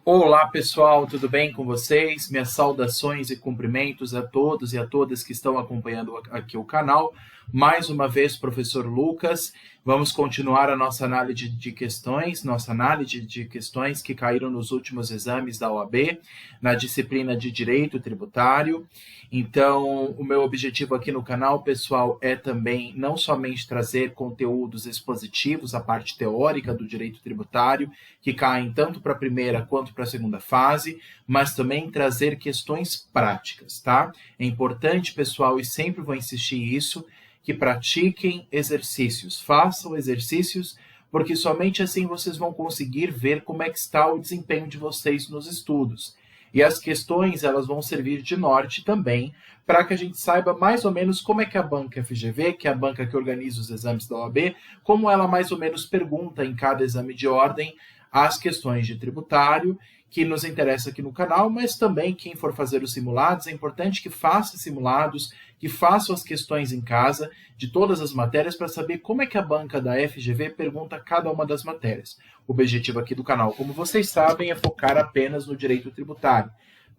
Olá pessoal, tudo bem com vocês? Minhas saudações e cumprimentos a todos e a todas que estão acompanhando aqui o canal. Mais uma vez, professor Lucas, vamos continuar a nossa análise de questões, que caíram nos últimos exames da OAB, na disciplina de Direito Tributário. Então, o meu objetivo aqui no canal, pessoal, é também não somente trazer conteúdos expositivos, a parte teórica do direito tributário, que caem tanto para a primeira quanto para a segunda fase, mas também trazer questões práticas, tá? É importante, pessoal, e sempre vou insistir isso, que pratiquem exercícios, façam exercícios, porque somente assim vocês vão conseguir ver como é que está o desempenho de vocês nos estudos. E as questões, elas vão servir de norte também, para que a gente saiba mais ou menos como é que a banca FGV, que é a banca que organiza os exames da OAB, como ela mais ou menos pergunta em cada exame de ordem as questões de tributário, que nos interessa aqui no canal, mas também quem for fazer os simulados, é importante que faça simulados, que façam as questões em casa de todas as matérias para saber como é que a banca da FGV pergunta cada uma das matérias. O objetivo aqui do canal, como vocês sabem, é focar apenas no direito tributário.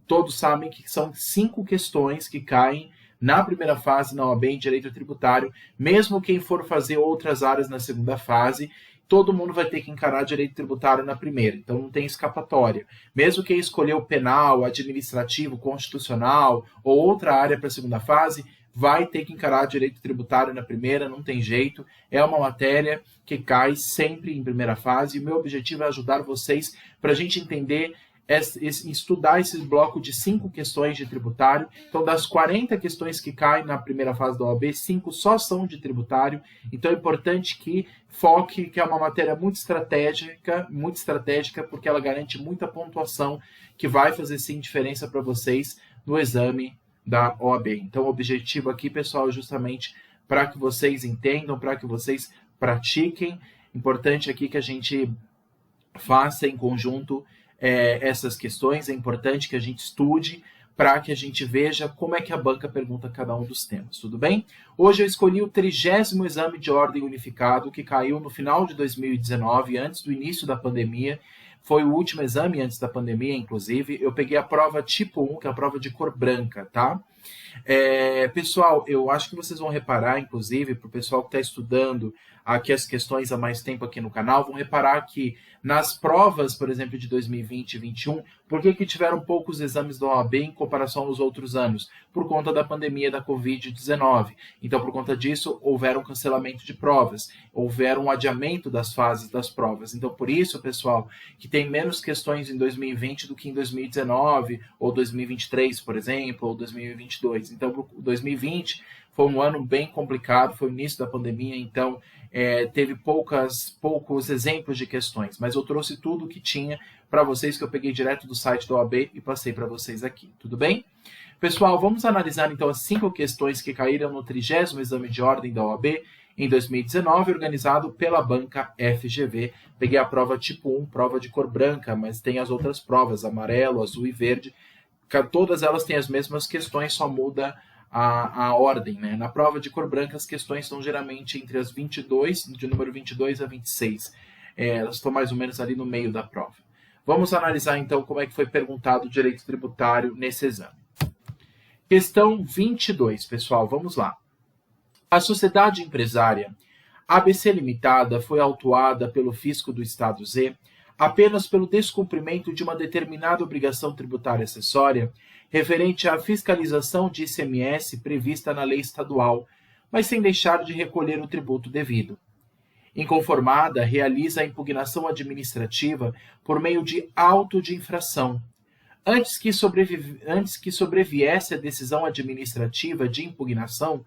Todos sabem que são 5 questões que caem na primeira fase na OAB em direito tributário, mesmo quem for fazer outras áreas na segunda fase, todo mundo vai ter que encarar direito tributário na primeira, então não tem escapatória. Mesmo quem escolheu penal, administrativo, constitucional ou outra área para a segunda fase, vai ter que encarar direito tributário na primeira, não tem jeito. É uma matéria que cai sempre em primeira fase e o meu objetivo é ajudar vocês para a gente entender estudar esse bloco de 5 questões de tributário. Então, das 40 questões que caem na primeira fase da OAB, 5 só são de tributário. Então, é importante que foque, que é uma matéria muito estratégica, porque ela garante muita pontuação, que vai fazer sim diferença para vocês no exame da OAB. Então, o objetivo aqui, pessoal, é justamente para que vocês entendam, para que vocês pratiquem. Importante aqui que a gente faça em conjunto essas questões, é importante que a gente estude para que a gente veja como é que a banca pergunta cada um dos temas, tudo bem? Hoje eu escolhi o 30º exame de ordem unificado, que caiu no final de 2019, antes do início da pandemia. Foi o último exame antes da pandemia, inclusive. Eu peguei a prova tipo 1, que é a prova de cor branca, tá? Pessoal, eu acho que vocês vão reparar, inclusive, para o pessoal que está estudando aqui as questões há mais tempo aqui no canal, vão reparar que nas provas, por exemplo, de 2020 e 2021, por que tiveram poucos exames da OAB em comparação aos outros anos? Por conta da pandemia da Covid-19. Então, por conta disso, houveram cancelamento de provas, houveram um adiamento das fases das provas. Então, por isso, pessoal, que tem menos questões em 2020 do que em 2019, ou 2023, por exemplo, ou 2022. Então, 2020 foi um ano bem complicado, foi o início da pandemia, então teve poucos exemplos de questões, mas eu trouxe tudo o que tinha para vocês, que eu peguei direto do site da OAB e passei para vocês aqui, tudo bem? Pessoal, vamos analisar então as 5 questões que caíram no 30º exame de ordem da OAB em 2019, organizado pela banca FGV. Peguei a prova tipo 1, prova de cor branca, mas tem as outras provas, amarelo, azul e verde. Todas elas têm as mesmas questões, só muda a ordem, né? Na prova de cor branca, as questões estão geralmente entre as 22, de número 22 a 26. Elas estão mais ou menos ali no meio da prova. Vamos analisar, então, como é que foi perguntado o direito tributário nesse exame. Questão 22, pessoal, vamos lá. A sociedade empresária ABC Limitada foi autuada pelo fisco do Estado Z apenas pelo descumprimento de uma determinada obrigação tributária acessória referente à fiscalização de ICMS prevista na lei estadual, mas sem deixar de recolher o tributo devido. Inconformada, realiza a impugnação administrativa por meio de auto de infração. Antes que sobreviesse a decisão administrativa de impugnação,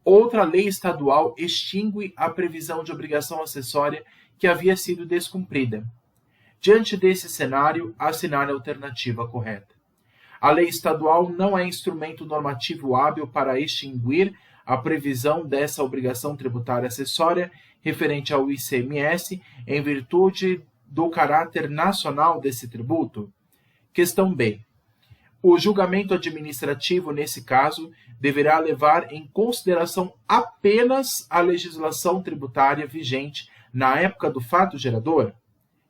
outra lei estadual extingue a previsão de obrigação acessória que havia sido descumprida. Diante desse cenário, assinar a alternativa correta. A lei estadual não é instrumento normativo hábil para extinguir a previsão dessa obrigação tributária acessória referente ao ICMS em virtude do caráter nacional desse tributo? Questão B. O julgamento administrativo, nesse caso, deverá levar em consideração apenas a legislação tributária vigente na época do fato gerador?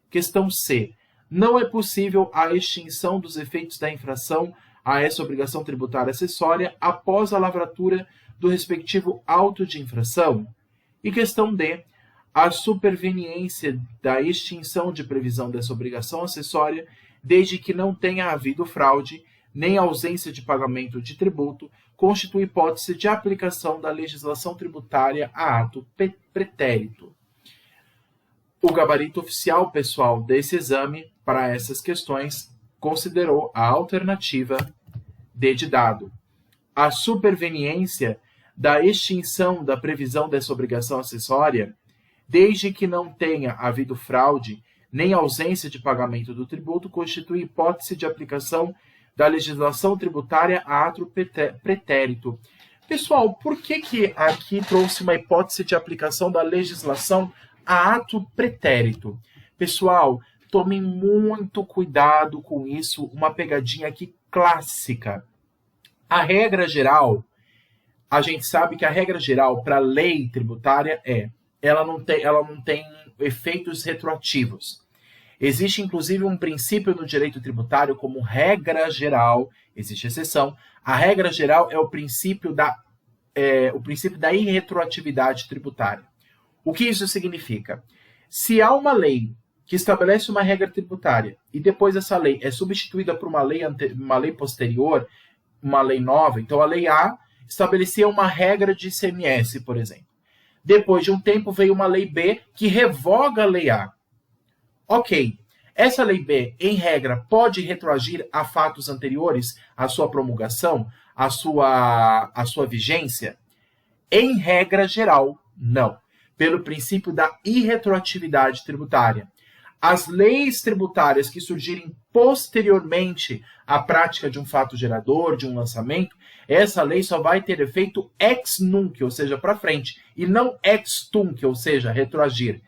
Questão C. não é possível a extinção dos efeitos da infração a essa obrigação tributária acessória após a lavratura do respectivo auto de infração. E questão D, a superveniência da extinção de previsão dessa obrigação acessória, desde que não tenha havido fraude, nem ausência de pagamento de tributo, constitui hipótese de aplicação da legislação tributária a ato pretérito. O gabarito oficial, pessoal, desse exame, para essas questões, considerou a alternativa D de dado. A superveniência da extinção da previsão dessa obrigação acessória, desde que não tenha havido fraude, nem ausência de pagamento do tributo, constitui hipótese de aplicação da legislação tributária a ato pretérito. Pessoal, por que aqui trouxe uma hipótese de aplicação da legislação a ato pretérito? Pessoal, tomem muito cuidado com isso, uma pegadinha aqui clássica. A regra geral, a gente sabe que a regra geral para a lei tributária ela não tem efeitos retroativos. Existe, inclusive, um princípio no direito tributário como regra geral, existe exceção. A regra geral é o princípio da irretroatividade tributária. O que isso significa? Se há uma lei que estabelece uma regra tributária e depois essa lei é substituída por uma lei posterior, uma lei nova, então a lei A estabelecia uma regra de ICMS, por exemplo. Depois de um tempo veio uma lei B que revoga a lei A. Ok, essa lei B, em regra, pode retroagir a fatos anteriores à sua promulgação, à sua vigência? Em regra geral, não. Pelo princípio da irretroatividade tributária. As leis tributárias que surgirem posteriormente à prática de um fato gerador, de um lançamento, essa lei só vai ter efeito ex nunc, ou seja, para frente, e não ex tunc, ou seja, retroagir.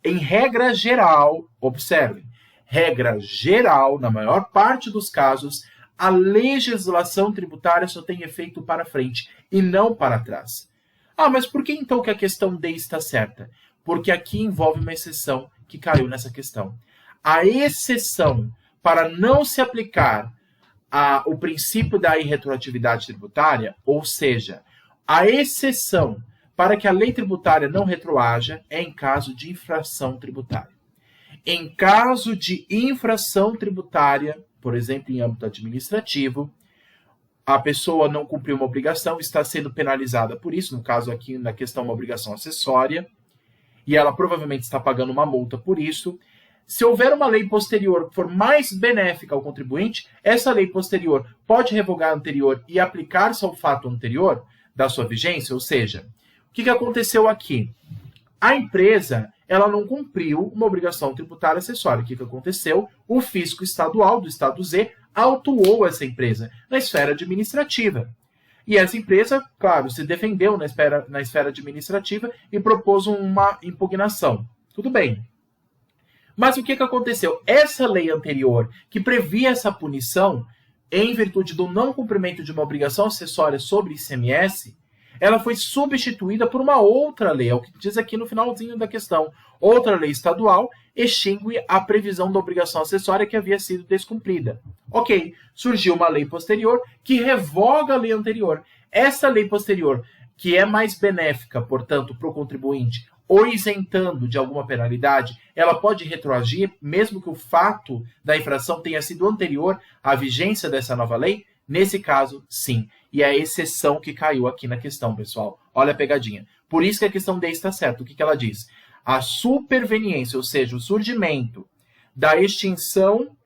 Em regra geral, observem, regra geral, na maior parte dos casos, a legislação tributária só tem efeito para frente e não para trás. Ah, mas por que então que a questão D está certa? Porque aqui envolve uma exceção que caiu nessa questão. A exceção para não se aplicar o princípio da irretroatividade tributária, ou seja, a exceção para que a lei tributária não retroaja é em caso de infração tributária. Em caso de infração tributária, por exemplo, em âmbito administrativo, a pessoa não cumpriu uma obrigação, está sendo penalizada por isso, no caso aqui na questão uma obrigação acessória, e ela provavelmente está pagando uma multa por isso. Se houver uma lei posterior que for mais benéfica ao contribuinte, essa lei posterior pode revogar a anterior e aplicar-se ao fato anterior da sua vigência, ou seja, o que aconteceu aqui? A empresa ela não cumpriu uma obrigação tributária acessória. O que aconteceu? O fisco estadual do estado Z autuou essa empresa na esfera administrativa. E essa empresa, claro, se defendeu na esfera administrativa e propôs uma impugnação. Tudo bem. Mas o que aconteceu? Essa lei anterior, que previa essa punição, em virtude do não cumprimento de uma obrigação acessória sobre ICMS, ela foi substituída por uma outra lei, é o que diz aqui no finalzinho da questão. Outra lei estadual extingue a previsão da obrigação acessória que havia sido descumprida. Ok, surgiu uma lei posterior que revoga a lei anterior. Essa lei posterior, que é mais benéfica, portanto, para o contribuinte, ou isentando de alguma penalidade, ela pode retroagir, mesmo que o fato da infração tenha sido anterior à vigência dessa nova lei? Nesse caso, sim. E é a exceção que caiu aqui na questão, pessoal. Olha a pegadinha. Por isso que a questão D está certa. O que ela diz? A superveniência, ou seja, o surgimento da extinção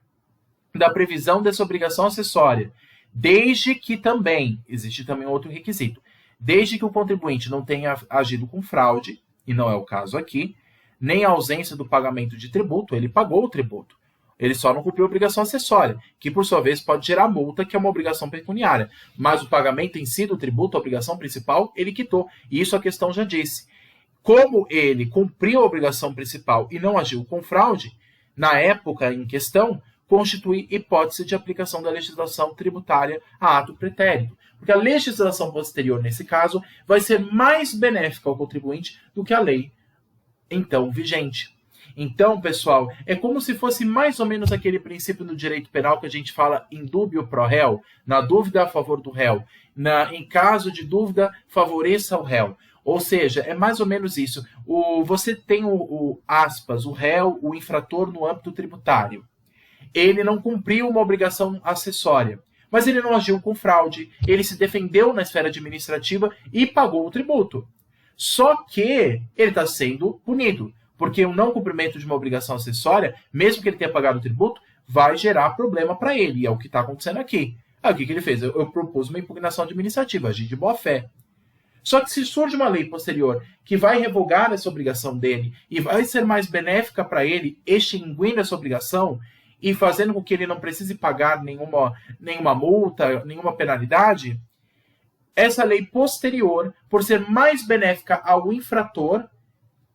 da previsão dessa obrigação acessória, desde que também, existe também outro requisito, desde que o contribuinte não tenha agido com fraude, e não é o caso aqui, nem a ausência do pagamento de tributo, ele pagou o tributo. Ele só não cumpriu a obrigação acessória, que por sua vez pode gerar multa, que é uma obrigação pecuniária. Mas o pagamento em si do tributo, a obrigação principal, ele quitou. E isso a questão já disse. Como ele cumpriu a obrigação principal e não agiu com fraude, na época em questão, constitui hipótese de aplicação da legislação tributária a ato pretérito. Porque a legislação posterior, nesse caso, vai ser mais benéfica ao contribuinte do que a lei, então, vigente. Então, pessoal, é como se fosse mais ou menos aquele princípio do direito penal que a gente fala in dubio pro réu, na dúvida a favor do réu, em caso de dúvida, favoreça o réu. Ou seja, é mais ou menos isso. Você tem aspas, o réu, o infrator no âmbito tributário. Ele não cumpriu uma obrigação acessória, mas ele não agiu com fraude, ele se defendeu na esfera administrativa e pagou o tributo. Só que ele está sendo punido, porque o não cumprimento de uma obrigação acessória, mesmo que ele tenha pagado o tributo, vai gerar problema para ele, e é o que está acontecendo aqui. Aí o que ele fez? Eu propus uma impugnação administrativa, agi de boa fé. Só que se surge uma lei posterior que vai revogar essa obrigação dele e vai ser mais benéfica para ele, extinguindo essa obrigação e fazendo com que ele não precise pagar nenhuma multa, nenhuma penalidade, essa lei posterior, por ser mais benéfica ao infrator,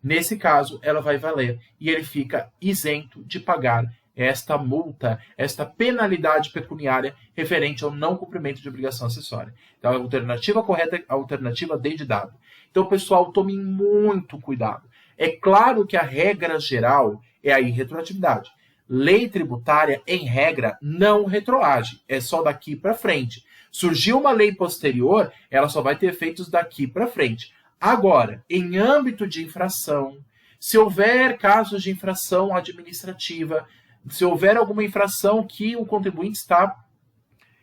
nesse caso, ela vai valer e ele fica isento de pagar esta multa, esta penalidade pecuniária referente ao não cumprimento de obrigação acessória. Então, a alternativa correta é a alternativa D de dado. Então, pessoal, tomem muito cuidado. É claro que a regra geral é a irretroatividade. Lei tributária, em regra, não retroage. É só daqui para frente. Surgiu uma lei posterior, ela só vai ter efeitos daqui para frente. Agora, em âmbito de infração, se houver casos de infração administrativa, se houver alguma infração que o contribuinte está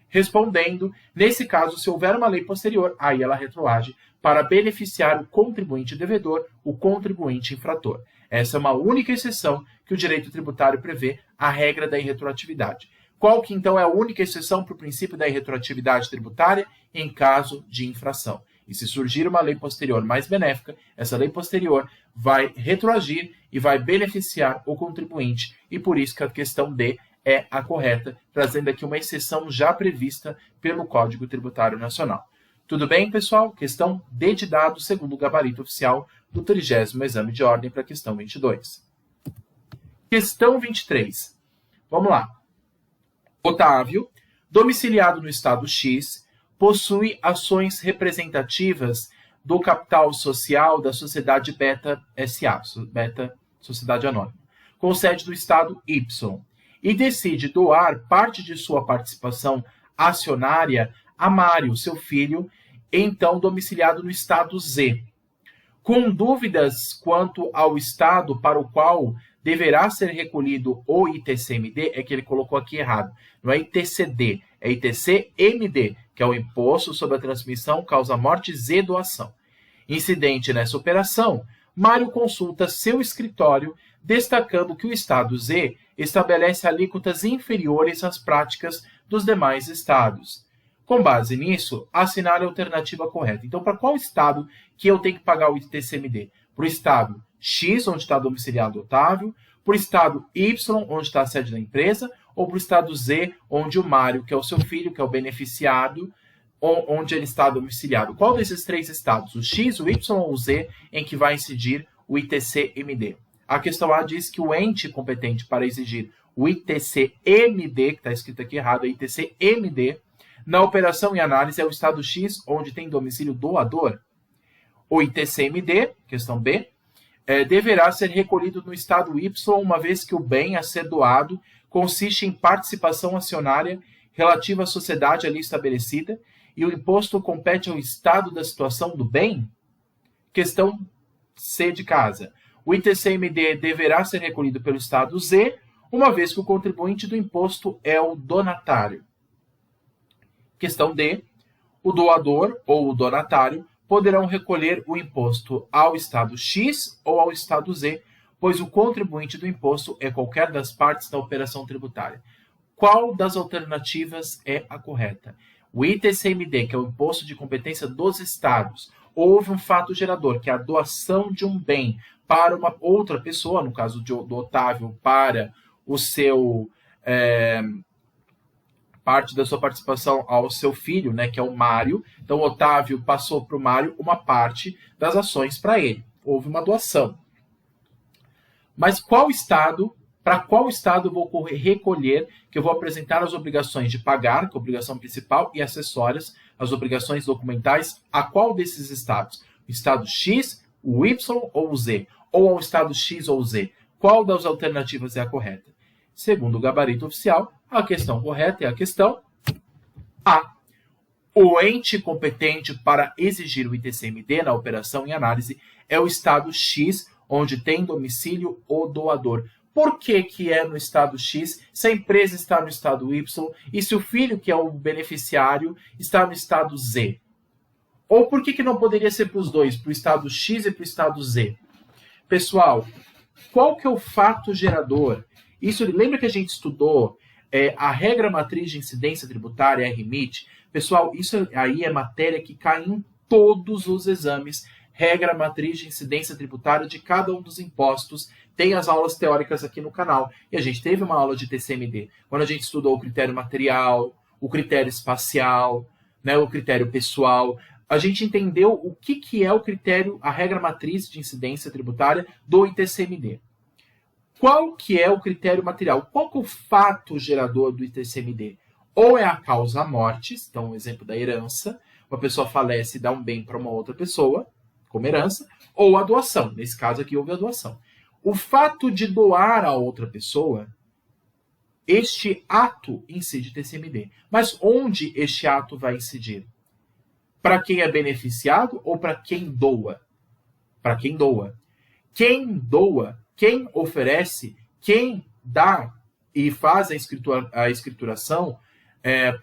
respondendo, nesse caso, se houver uma lei posterior, aí ela retroage para beneficiar o contribuinte devedor, o contribuinte infrator. Essa é uma única exceção que o direito tributário prevê, a regra da irretroatividade. Qual que, então, é a única exceção para o princípio da irretroatividade tributária? Em caso de infração. E se surgir uma lei posterior mais benéfica, essa lei posterior vai retroagir e vai beneficiar o contribuinte. E por isso que a questão D é a correta, trazendo aqui uma exceção já prevista pelo Código Tributário Nacional. Tudo bem, pessoal? Questão D de dado, segundo o gabarito oficial do 30º exame de ordem para a questão 22. Questão 23. Vamos lá. Otávio, domiciliado no estado X, possui ações representativas do capital social da Sociedade Beta S.A., Beta Sociedade Anônima, com sede do estado Y, e decide doar parte de sua participação acionária a Mário, seu filho, então domiciliado no estado Z. Com dúvidas quanto ao estado para o qual deverá ser recolhido o ITCMD, é que ele colocou aqui errado. Não é ITCD, é ITCMD, que é o Imposto sobre a Transmissão Causa-Morte Z doação. Incidente nessa operação, Mário consulta seu escritório, destacando que o Estado Z estabelece alíquotas inferiores às práticas dos demais estados. Com base nisso, assinar a alternativa correta. Então, para qual estado que eu tenho que pagar o ITCMD? Para o estado X, onde está domiciliado o Otávio, para o estado Y, onde está a sede da empresa, ou para o estado Z, onde o Mário, que é o seu filho, que é o beneficiado, onde ele está domiciliado. Qual desses três estados? O X, o Y ou o Z, em que vai incidir o ITCMD? A questão A diz que o ente competente para exigir o ITCMD, que está escrito aqui errado, é ITCMD, na operação e análise é o estado X, onde tem domicílio doador. O ITCMD, questão B, deverá ser recolhido no estado Y, uma vez que o bem a ser doado consiste em participação acionária relativa à sociedade ali estabelecida e o imposto compete ao estado da situação do bem? Questão C de casa. O ITCMD deverá ser recolhido pelo estado Z, uma vez que o contribuinte do imposto é o donatário. Questão D. O doador ou o donatário poderão recolher o imposto ao estado X ou ao estado Z, pois o contribuinte do imposto é qualquer das partes da operação tributária. Qual das alternativas é a correta? O ITCMD, que é o imposto de competência dos estados, houve um fato gerador, que é a doação de um bem para uma outra pessoa, no caso do Otávio, para o seu parte da sua participação ao seu filho, né, que é o Mário. Então, o Otávio passou para o Mário uma parte das ações para ele. Houve uma doação. Mas para qual estado eu vou recolher, que eu vou apresentar as obrigações de pagar, que é a obrigação principal, e acessórias, as obrigações documentais, a qual desses estados? O estado X, o Y ou o Z? Ou ao estado X ou Z? Qual das alternativas é a correta? Segundo o gabarito oficial, a questão correta é a questão A. O ente competente para exigir o ITCMD na operação em análise é o estado X, onde tem domicílio o doador. Por que é no estado X, se a empresa está no estado Y e se o filho, que é o beneficiário, está no estado Z? Ou por que não poderia ser para os dois, para o estado X e para o estado Z? Pessoal, qual que é o fato gerador? Isso, lembra que a gente estudou a regra matriz de incidência tributária, a RMIT? Pessoal, isso aí é matéria que cai em todos os exames. Regra matriz de incidência tributária de cada um dos impostos. Tem as aulas teóricas aqui no canal. E a gente teve uma aula de TCMD, quando a gente estudou o critério material, o critério espacial, né, o critério pessoal. A gente entendeu o que é o critério, a regra matriz de incidência tributária do ITCMD. Qual que é o critério material? Qual que é o fato gerador do ITCMD? Ou é a causa mortis, então um exemplo da herança, uma pessoa falece e dá um bem para uma outra pessoa, como herança, ou a doação. Nesse caso aqui houve a doação. O fato de doar a outra pessoa, este ato incide TCMD. Mas onde este ato vai incidir? Para quem é beneficiado ou para quem doa? Para quem doa. Quem doa, quem oferece, quem dá e faz a escrituração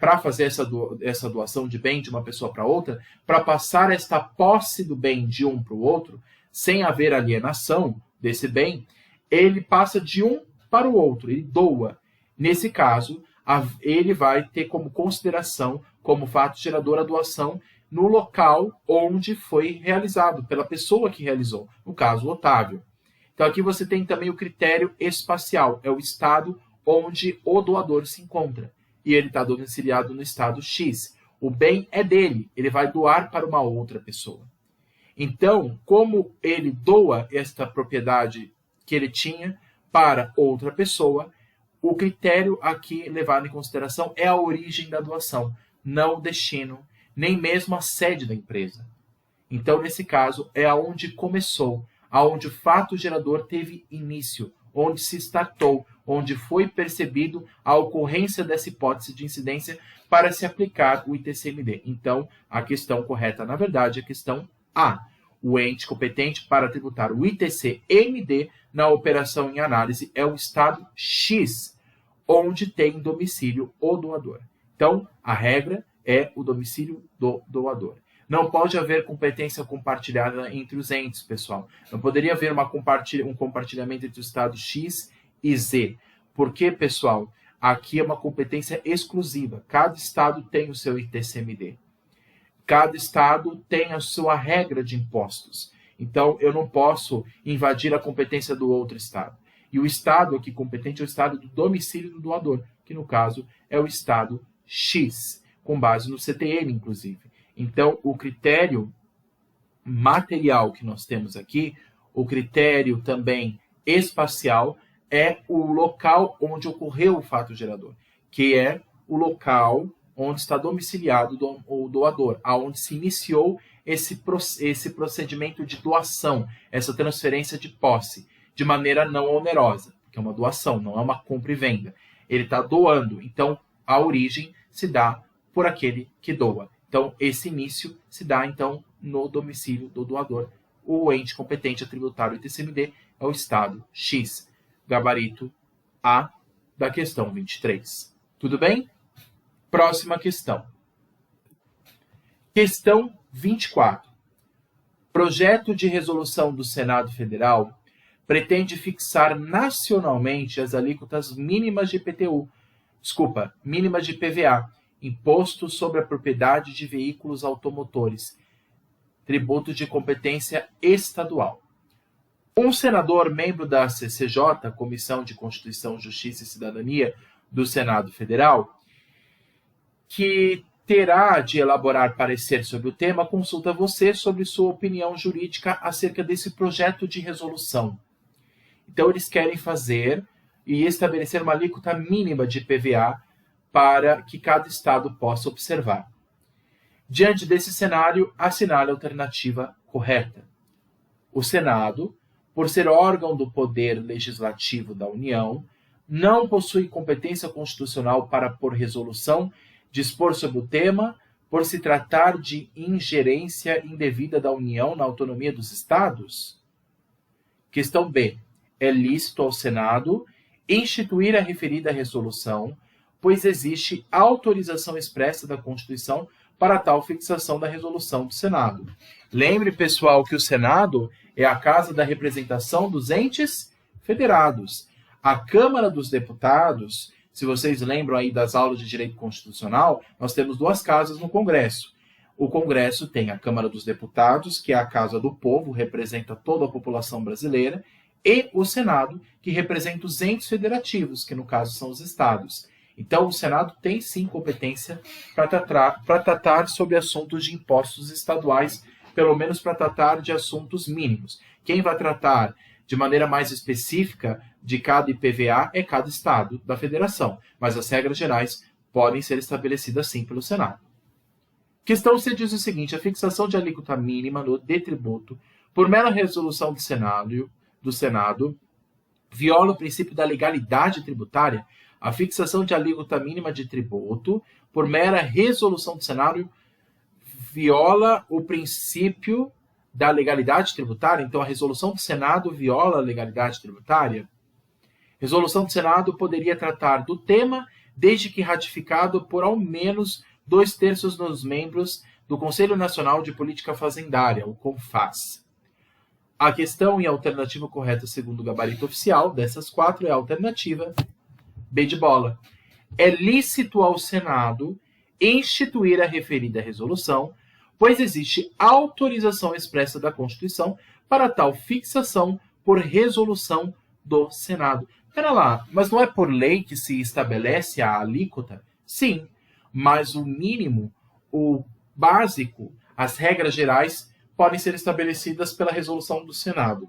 para fazer essa doação de bem de uma pessoa para outra, para passar esta posse do bem de um para o outro, sem haver alienação desse bem, ele passa de um para o outro, ele doa. Nesse caso, ele vai ter como consideração, como fato gerador, a doação no local onde foi realizado, pela pessoa que realizou, no caso, o Otávio. Então aqui você tem também o critério espacial, é o estado onde o doador se encontra. E ele está domiciliado no estado X. O bem é dele, ele vai doar para uma outra pessoa. Então, como ele doa esta propriedade que ele tinha para outra pessoa, o critério aqui levado em consideração é a origem da doação, não o destino, nem mesmo a sede da empresa. Então, nesse caso, é aonde começou, aonde o fato gerador teve início, onde se startou, onde foi percebido a ocorrência dessa hipótese de incidência para se aplicar o ITCMD. Então, a questão correta, na verdade, é a questão A. O ente competente para tributar o ITCMD na operação em análise é o estado X, onde tem domicílio o doador. Então, a regra é o domicílio do doador. Não pode haver competência compartilhada entre os entes, pessoal. Não poderia haver um compartilhamento entre o estado X e Z. Porque, pessoal, aqui é uma competência exclusiva. Cada estado tem o seu ITCMD. Cada estado tem a sua regra de impostos. Então, eu não posso invadir a competência do outro estado. E o estado aqui competente é o estado do domicílio do doador, que no caso é o estado X, com base no CTM, inclusive. Então, o critério material que nós temos aqui, o critério também espacial, é o local onde ocorreu o fato gerador, que é o local onde está domiciliado o doador, aonde se iniciou esse procedimento de doação, essa transferência de posse, de maneira não onerosa, que é uma doação, não é uma compra e venda. Ele está doando, então a origem se dá por aquele que doa. Então, esse início se dá, então, no domicílio do doador. O ente competente a tributar o ITCMD é o estado X. Gabarito A da questão 23. Tudo bem? Próxima questão. Questão 24. Projeto de resolução do Senado Federal pretende fixar nacionalmente as alíquotas mínimas de mínimas de PVA, Imposto sobre a Propriedade de Veículos Automotores, tributo de competência estadual. Um senador, membro da CCJ, Comissão de Constituição, Justiça e Cidadania do Senado Federal, que terá de elaborar parecer sobre o tema, consulta você sobre sua opinião jurídica acerca desse projeto de resolução. Então, eles querem fazer e estabelecer uma alíquota mínima de PVA para que cada estado possa observar. Diante desse cenário, assinale a alternativa correta. O Senado por ser órgão do poder legislativo da União, não possui competência constitucional para, por resolução, dispor sobre o tema, por se tratar de ingerência indevida da União na autonomia dos Estados? Questão B. É lícito ao Senado instituir a referida resolução, pois existe autorização expressa da Constituição para tal fixação da resolução do Senado. Lembre, pessoal, que o Senado é a casa da representação dos entes federados. A Câmara dos Deputados, se vocês lembram aí das aulas de direito constitucional, nós temos duas casas no Congresso. O Congresso tem a Câmara dos Deputados, que é a casa do povo, representa toda a população brasileira, e o Senado, que representa os entes federativos, que no caso são os estados. Então, o Senado tem sim competência para tratar sobre assuntos de impostos estaduais, pelo menos para tratar de assuntos mínimos. Quem vai tratar de maneira mais específica de cada IPVA é cada estado da federação, mas as regras gerais podem ser estabelecidas sim pelo Senado. Questão C diz o seguinte: a fixação de alíquota mínima de tributo por mera resolução do Senado viola o princípio da legalidade tributária. A fixação de alíquota mínima de tributo por mera resolução do Senado viola o princípio da legalidade tributária. Então, a resolução do Senado viola a legalidade tributária? Resolução do Senado poderia tratar do tema, desde que ratificado por ao menos 2/3 dos membros do Conselho Nacional de Política Fazendária, o CONFAS. A questão e a alternativa correta, segundo o gabarito oficial dessas quatro, é a alternativa B de bola. É lícito ao Senado instituir a referida resolução, pois existe autorização expressa da Constituição para tal fixação por resolução do Senado. Pera lá, mas não é por lei que se estabelece a alíquota? Sim, mas o mínimo, o básico, as regras gerais podem ser estabelecidas pela resolução do Senado.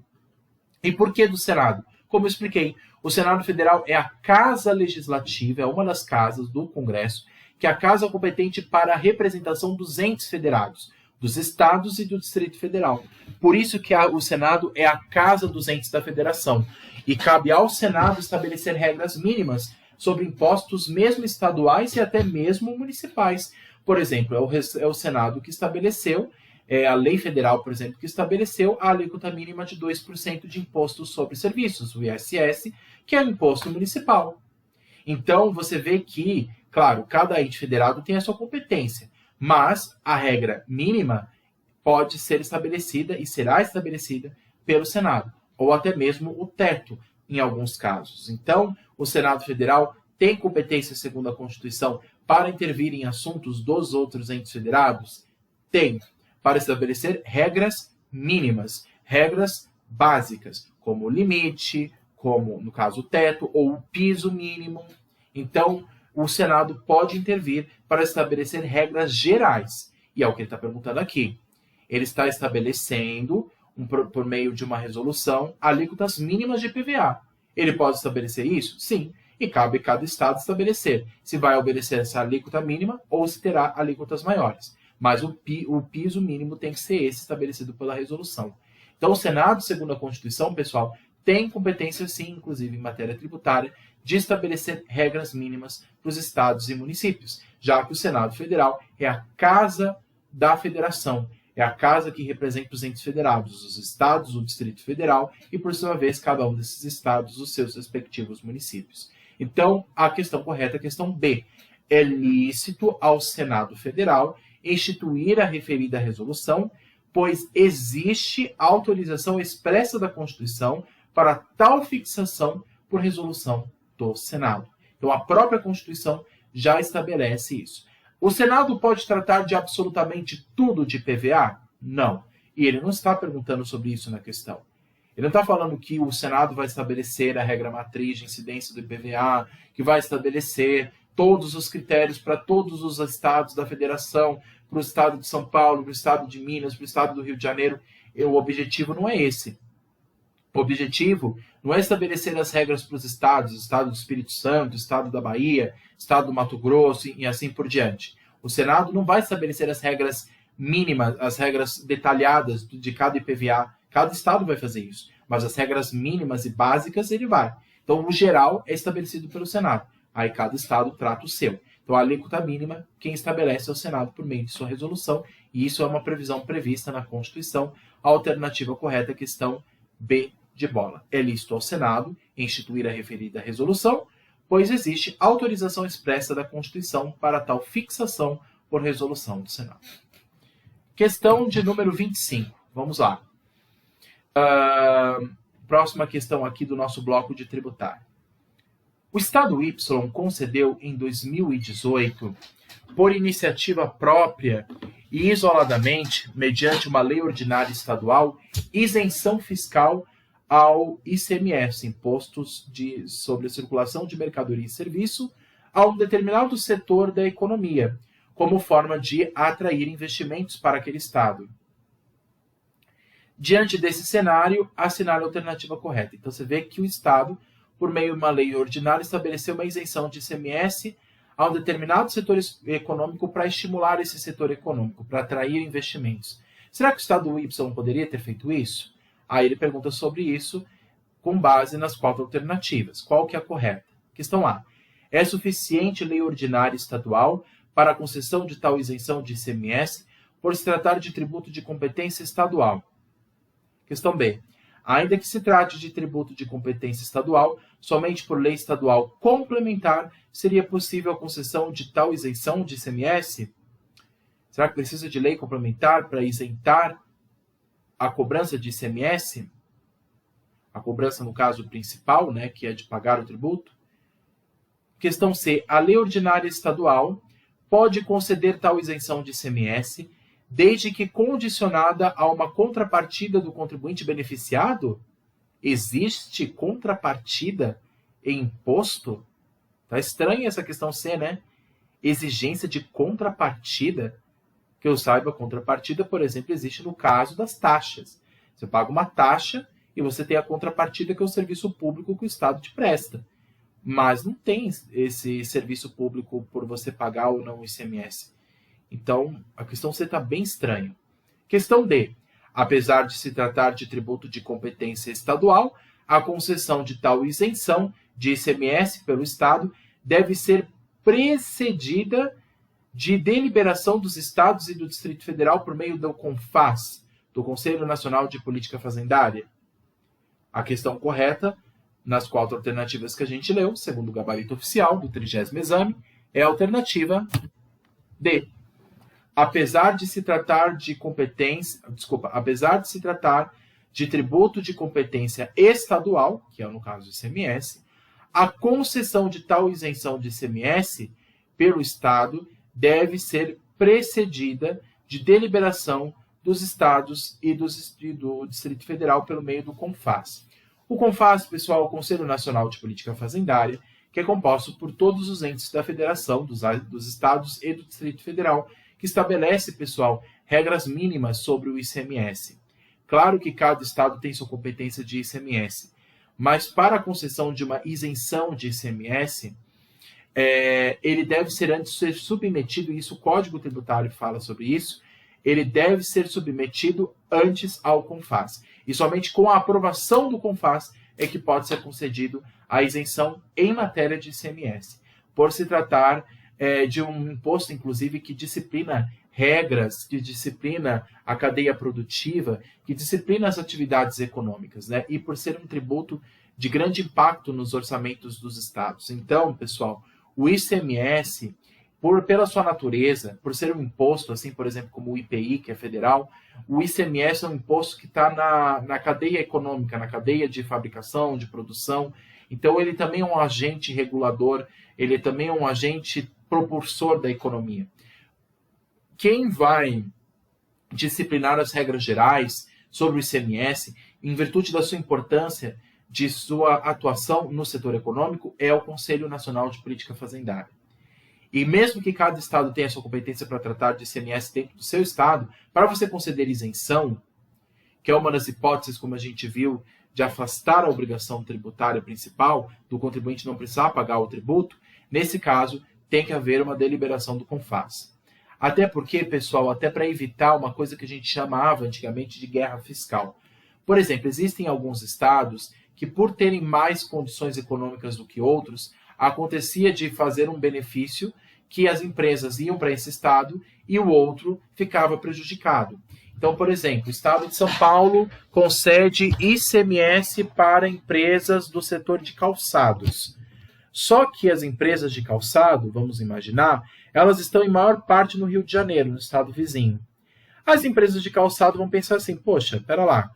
E por que do Senado? Como eu expliquei, o Senado Federal é a casa legislativa, é uma das casas do Congresso, que é a casa competente para a representação dos entes federados, dos estados e do Distrito Federal. Por isso que o Senado é a casa dos entes da federação. E cabe ao Senado estabelecer regras mínimas sobre impostos mesmo estaduais e até mesmo municipais. Por exemplo, é o Senado que estabeleceu, a lei federal, por exemplo, que estabeleceu a alíquota mínima de 2% de imposto sobre serviços, o ISS, que é o imposto municipal. Então, você vê que, claro, cada ente federado tem a sua competência, mas a regra mínima pode ser estabelecida e será estabelecida pelo Senado, ou até mesmo o teto, em alguns casos. Então, o Senado Federal tem competência, segundo a Constituição, para intervir em assuntos dos outros entes federados? Tem, para estabelecer regras mínimas, regras básicas, como o limite, como, no caso, o teto ou o piso mínimo. Então, o Senado pode intervir para estabelecer regras gerais. E é o que ele está perguntando aqui. Ele está estabelecendo, por meio de uma resolução, alíquotas mínimas de IPVA. Ele pode estabelecer isso? Sim. E cabe a cada estado estabelecer se vai obedecer essa alíquota mínima ou se terá alíquotas maiores. Mas o piso mínimo tem que ser esse estabelecido pela resolução. Então, o Senado, segundo a Constituição, pessoal, tem competência, sim, inclusive em matéria tributária, de estabelecer regras mínimas para os estados e municípios, já que o Senado Federal é a casa da federação, é a casa que representa os entes federados, os estados, o Distrito Federal e, por sua vez, cada um desses estados, os seus respectivos municípios. Então, a questão correta é a questão B. É lícito ao Senado Federal instituir a referida resolução, pois existe autorização expressa da Constituição para tal fixação por resolução do Senado. Então, a própria Constituição já estabelece isso. O Senado pode tratar de absolutamente tudo de IPVA? Não. E ele não está perguntando sobre isso na questão. Ele não está falando que o Senado vai estabelecer a regra matriz de incidência do IPVA, que vai estabelecer todos os critérios para todos os estados da federação, para o estado de São Paulo, para o estado de Minas, para o estado do Rio de Janeiro. O objetivo não é esse. O objetivo não é estabelecer as regras para os estados, estado do Espírito Santo, estado da Bahia, estado do Mato Grosso e assim por diante. O Senado não vai estabelecer as regras mínimas, as regras detalhadas de cada IPVA. Cada estado vai fazer isso. mas as regras mínimas e básicas ele vai. Então, o geral é estabelecido pelo Senado. Aí cada estado trata o seu. Então, a alíquota mínima, quem estabelece é o Senado por meio de sua resolução, e isso é uma previsão prevista na Constituição. A alternativa correta é a questão B de bola. É lícito ao Senado instituir a referida resolução, pois existe autorização expressa da Constituição para tal fixação por resolução do Senado. Questão de número 25. Vamos lá. Próxima questão aqui do nosso bloco de tributário. O Estado Y concedeu em 2018, por iniciativa própria e isoladamente, mediante uma lei ordinária estadual, isenção fiscal ao ICMS, Impostos sobre a Circulação de Mercadoria e Serviço, a um determinado setor da economia, como forma de atrair investimentos para aquele Estado. Diante desse cenário, assinar a alternativa correta. Então, você vê que o Estado, por meio de uma lei ordinária, estabeleceu uma isenção de ICMS a um determinado setor econômico para estimular esse setor econômico, para atrair investimentos. Será que o Estado Y poderia ter feito isso? Aí ele pergunta sobre isso com base nas 4 alternativas. Qual que é a correta? Questão A. É suficiente lei ordinária estadual para a concessão de tal isenção de ICMS por se tratar de tributo de competência estadual? Questão B. Ainda que se trate de tributo de competência estadual, somente por lei estadual complementar seria possível a concessão de tal isenção de ICMS? Será que precisa de lei complementar para isentar a cobrança de ICMS? A cobrança, no caso principal, né, que é de pagar o tributo? Questão C. A lei ordinária estadual pode conceder tal isenção de ICMS desde que condicionada a uma contrapartida do contribuinte beneficiado? Existe contrapartida em imposto? Tá estranha essa questão C, né? Exigência de contrapartida. Que eu saiba, contrapartida, por exemplo, existe no caso das taxas. Você paga uma taxa e você tem a contrapartida, que é o serviço público que o Estado te presta. Mas não tem esse serviço público por você pagar ou não o ICMS. Então, a questão C está bem estranha. Questão D. Apesar de se tratar de tributo de competência estadual, a concessão de tal isenção de ICMS pelo Estado deve ser precedida de deliberação dos Estados e do Distrito Federal por meio do CONFAS, do Conselho Nacional de Política Fazendária. A questão correta, nas 4 alternativas que a gente leu, segundo o gabarito oficial do 30º exame, é a alternativa D. Apesar de se tratar de tributo de competência estadual, que é no caso do ICMS, a concessão de tal isenção de ICMS pelo Estado deve ser precedida de deliberação dos Estados e do Distrito Federal pelo meio do CONFAS. O CONFAS, pessoal, é o Conselho Nacional de Política Fazendária, que é composto por todos os entes da Federação, dos Estados e do Distrito Federal, que estabelece, pessoal, regras mínimas sobre o ICMS. Claro que cada Estado tem sua competência de ICMS, mas para a concessão de uma isenção de ICMS, ele deve ser antes ser submetido, e isso o Código Tributário fala sobre isso, ele deve ser submetido antes ao CONFAS. E somente com a aprovação do CONFAS é que pode ser concedido a isenção em matéria de ICMS, por se tratar de um imposto, inclusive, que disciplina regras, que disciplina a cadeia produtiva, que disciplina as atividades econômicas, né? E por ser um tributo de grande impacto nos orçamentos dos estados. Então, pessoal, o ICMS, pela sua natureza, por ser um imposto, assim, por exemplo, como o IPI, que é federal, o ICMS é um imposto que está na cadeia econômica, na cadeia de fabricação, de produção. Então, ele também é um agente regulador, ele também é um agente propulsor da economia. Quem vai disciplinar as regras gerais sobre o ICMS, em virtude da sua importância, de sua atuação no setor econômico, é o Conselho Nacional de Política Fazendária. E mesmo que cada estado tenha sua competência para tratar de ICMS dentro do seu estado, para você conceder isenção, que é uma das hipóteses, como a gente viu, de afastar a obrigação tributária principal, do contribuinte não precisar pagar o tributo, nesse caso, tem que haver uma deliberação do CONFAS. Até porque, pessoal, até para evitar uma coisa que a gente chamava antigamente de guerra fiscal. Por exemplo, existem alguns estados que, por terem mais condições econômicas do que outros, acontecia de fazer um benefício que as empresas iam para esse estado e o outro ficava prejudicado. Então, por exemplo, o estado de São Paulo concede ICMS para empresas do setor de calçados. Só que as empresas de calçado, vamos imaginar, elas estão em maior parte no Rio de Janeiro, no estado vizinho. As empresas de calçado vão pensar assim, poxa, pera lá,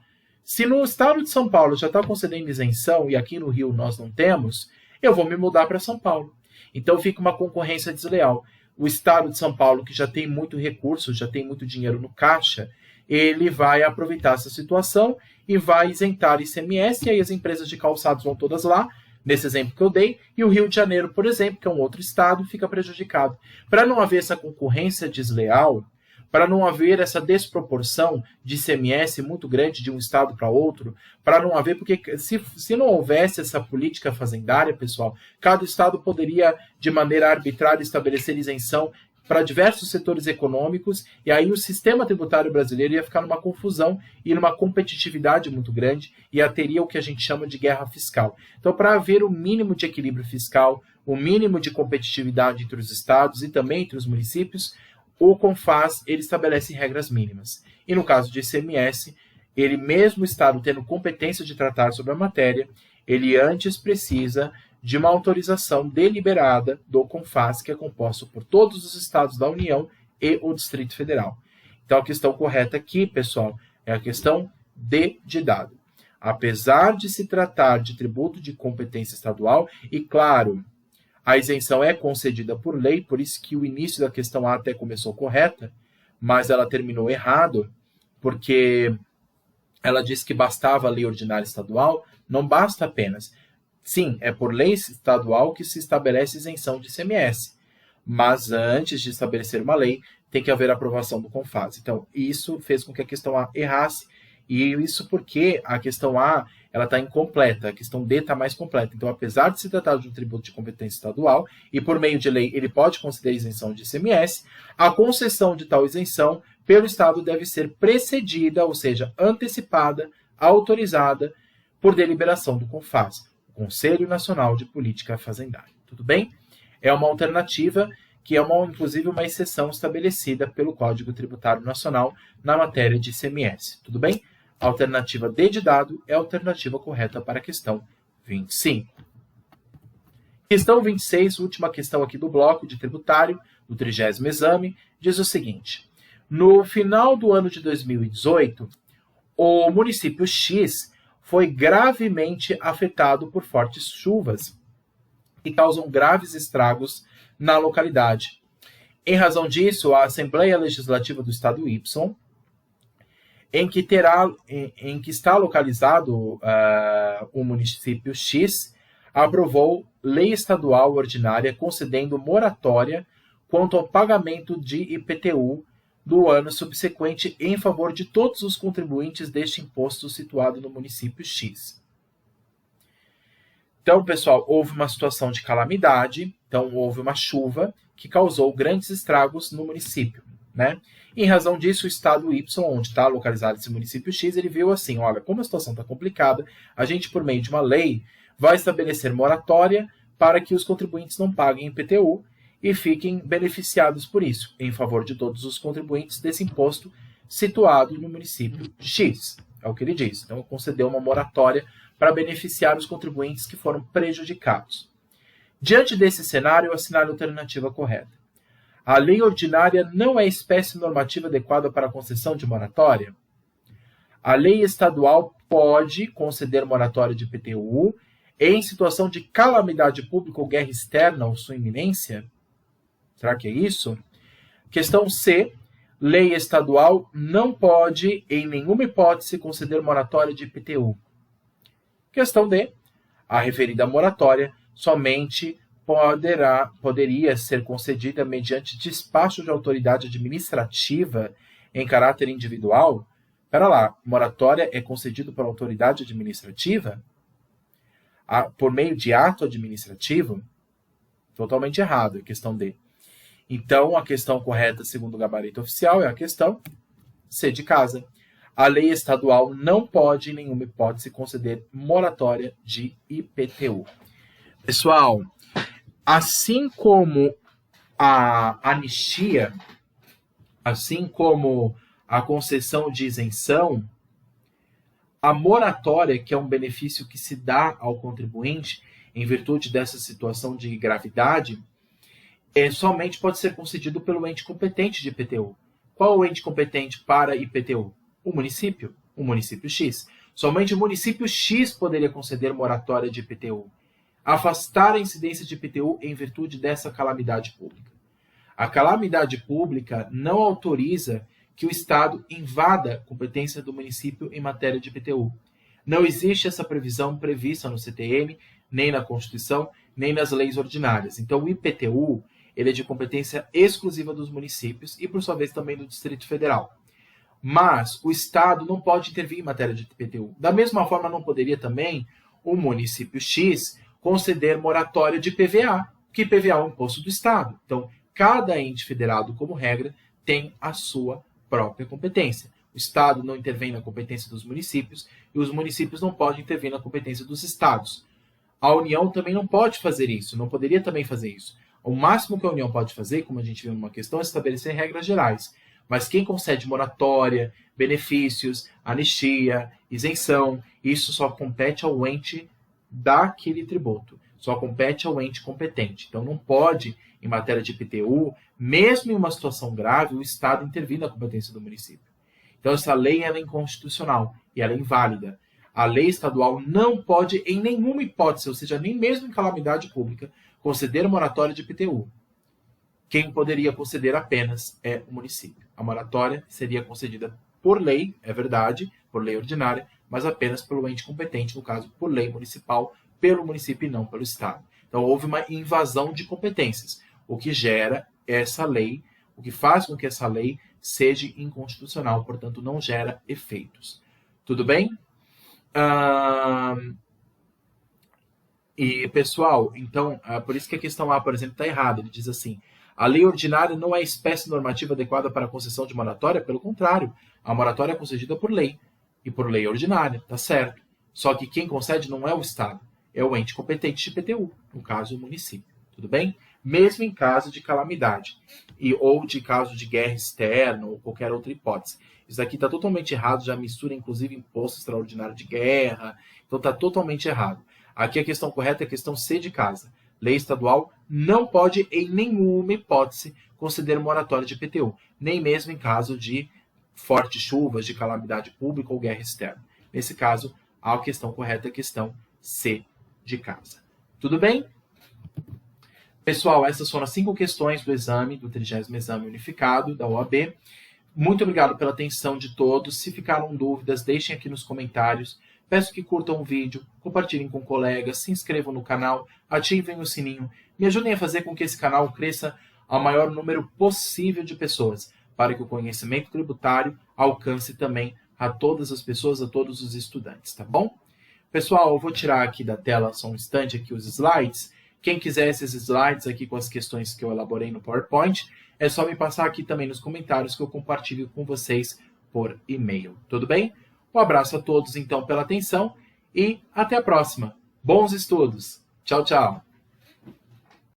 se no estado de São Paulo já está concedendo isenção e aqui no Rio nós não temos, eu vou me mudar para São Paulo. Então fica uma concorrência desleal. O estado de São Paulo, que já tem muito recurso, já tem muito dinheiro no caixa, ele vai aproveitar essa situação e vai isentar ICMS, e aí as empresas de calçados vão todas lá, nesse exemplo que eu dei, e o Rio de Janeiro, por exemplo, que é um outro estado, fica prejudicado. Para não haver essa concorrência desleal, para não haver essa desproporção de ICMS muito grande de um estado para outro, para não haver, porque se não houvesse essa política fazendária, pessoal, cada estado poderia, de maneira arbitrária, estabelecer isenção para diversos setores econômicos, e aí o sistema tributário brasileiro ia ficar numa confusão e numa competitividade muito grande, e teria o que a gente chama de guerra fiscal. Então, para haver o mínimo de equilíbrio fiscal, o mínimo de competitividade entre os estados e também entre os municípios, o CONFAS ele estabelece regras mínimas. E no caso de ICMS, ele mesmo estado tendo competência de tratar sobre a matéria, ele antes precisa de uma autorização deliberada do CONFAS, que é composto por todos os estados da União e o Distrito Federal. Então, a questão correta aqui, pessoal, é a questão de dado. Apesar de se tratar de tributo de competência estadual, e claro, a isenção é concedida por lei, por isso que o início da questão A até começou correta, mas ela terminou errado, porque ela disse que bastava a lei ordinária estadual, não basta apenas. Sim, é por lei estadual que se estabelece isenção de ICMS, mas antes de estabelecer uma lei, tem que haver aprovação do CONFAS. Então, isso fez com que a questão A errasse, e isso porque a questão A ela está incompleta, a questão D está mais completa. Então, apesar de se tratar de um tributo de competência estadual, e por meio de lei ele pode conceder isenção de ICMS, a concessão de tal isenção pelo Estado deve ser precedida, ou seja, antecipada, autorizada por deliberação do CONFAS, o Conselho Nacional de Política Fazendária. Tudo bem? É uma alternativa que é inclusive uma exceção estabelecida pelo Código Tributário Nacional na matéria de ICMS. Tudo bem? A alternativa D de dado é a alternativa correta para a questão 25. Questão 26, última questão aqui do bloco de tributário, do 30º exame, diz o seguinte. No final do ano de 2018, o município X foi gravemente afetado por fortes chuvas que causam graves estragos na localidade. Em razão disso, a Assembleia Legislativa do Estado Y, em que está localizado o município X, aprovou lei estadual ordinária concedendo moratória quanto ao pagamento de IPTU do ano subsequente em favor de todos os contribuintes deste imposto situado no município X. Então, pessoal, houve uma situação de calamidade, então houve uma chuva que causou grandes estragos no município, né? Em razão disso, o estado Y, onde está localizado esse município X, ele viu assim, olha, como a situação está complicada, a gente, por meio de uma lei, vai estabelecer moratória para que os contribuintes não paguem IPTU e fiquem beneficiados por isso, em favor de todos os contribuintes desse imposto situado no município X. É o que ele diz. Então, concedeu uma moratória para beneficiar os contribuintes que foram prejudicados. Diante desse cenário, eu assinalo a alternativa correta. A lei ordinária não é espécie normativa adequada para a concessão de moratória? A lei estadual pode conceder moratória de IPTU em situação de calamidade pública ou guerra externa ou sua iminência? Será que é isso? Questão C. Lei estadual não pode, em nenhuma hipótese, conceder moratória de IPTU. Questão D. A referida moratória somente poderia ser concedida mediante despacho de autoridade administrativa em caráter individual? Espera lá, moratória é concedido por autoridade administrativa? Por meio de ato administrativo? Totalmente errado, questão D. Então, a questão correta, segundo o gabarito oficial, é a questão C de casa. a lei estadual não pode, em nenhuma hipótese, conceder moratória de IPTU. Pessoal, assim como a anistia, assim como a concessão de isenção, a moratória, que é um benefício que se dá ao contribuinte em virtude dessa situação de gravidade, somente pode ser concedido pelo ente competente de IPTU. Qual o ente competente para IPTU? O município X. Somente o município X poderia conceder moratória de IPTU, afastar a incidência de IPTU em virtude dessa calamidade pública. A calamidade pública não autoriza que o Estado invada a competência do município em matéria de IPTU. Não existe essa previsão prevista no CTN, nem na Constituição, nem nas leis ordinárias. Então, o IPTU ele é de competência exclusiva dos municípios e, por sua vez, também do Distrito Federal. Mas o Estado não pode intervir em matéria de IPTU. Da mesma forma, não poderia também o município X conceder moratória de IPVA, que IPVA é um imposto do Estado. Então, cada ente federado, como regra, tem a sua própria competência. O Estado não intervém na competência dos municípios e os municípios não podem intervir na competência dos estados. A União também não pode fazer isso, não poderia também fazer isso. O máximo que a União pode fazer, como a gente viu numa questão, é estabelecer regras gerais. Mas quem concede moratória, benefícios, anistia, isenção, isso só compete ao ente daquele tributo. Só compete ao ente competente. Então não pode, em matéria de IPTU, mesmo em uma situação grave, o Estado intervir na competência do município. Então essa lei ela é inconstitucional e ela é inválida. A lei estadual não pode, em nenhuma hipótese, ou seja, nem mesmo em calamidade pública, conceder moratória de IPTU. Quem poderia conceder apenas é o município. A moratória seria concedida por lei, é verdade, por lei ordinária, mas apenas pelo ente competente, no caso, por lei municipal, pelo município e não pelo Estado. Então, houve uma invasão de competências, o que gera essa lei, o que faz com que essa lei seja inconstitucional, portanto, não gera efeitos. Tudo bem? E, pessoal, então, por isso que a questão A, por exemplo, está errada. Ele diz assim, a lei ordinária não é espécie normativa adequada para a concessão de moratória, pelo contrário, a moratória é concedida por lei, e por lei ordinária, tá certo. Só que quem concede não é o Estado, é o ente competente de IPTU, no caso o município, tudo bem? Mesmo em caso de calamidade, ou de caso de guerra externa, ou qualquer outra hipótese. Isso aqui está totalmente errado, já mistura inclusive imposto extraordinário de guerra, então está totalmente errado. Aqui a questão correta é a questão C de casa. Lei estadual não pode, em nenhuma hipótese, conceder moratória de IPTU, nem mesmo em caso de fortes chuvas, de calamidade pública ou guerra externa. Nesse caso, a questão correta é a questão C de casa. Tudo bem? Pessoal, essas foram as 5 questões do exame, do 30º Exame Unificado da OAB. Muito obrigado pela atenção de todos. Se ficaram dúvidas, deixem aqui nos comentários. Peço que curtam o vídeo, compartilhem com colegas, se inscrevam no canal, ativem o sininho. Me ajudem a fazer com que esse canal cresça ao maior número possível de pessoas, para que o conhecimento tributário alcance também a todas as pessoas, a todos os estudantes, tá bom? Pessoal, eu vou tirar aqui da tela só um instante aqui os slides. Quem quiser esses slides aqui com as questões que eu elaborei no PowerPoint, é só me passar aqui também nos comentários que eu compartilho com vocês por e-mail. Tudo bem? Um abraço a todos, então, pela atenção e até a próxima. Bons estudos! Tchau, tchau!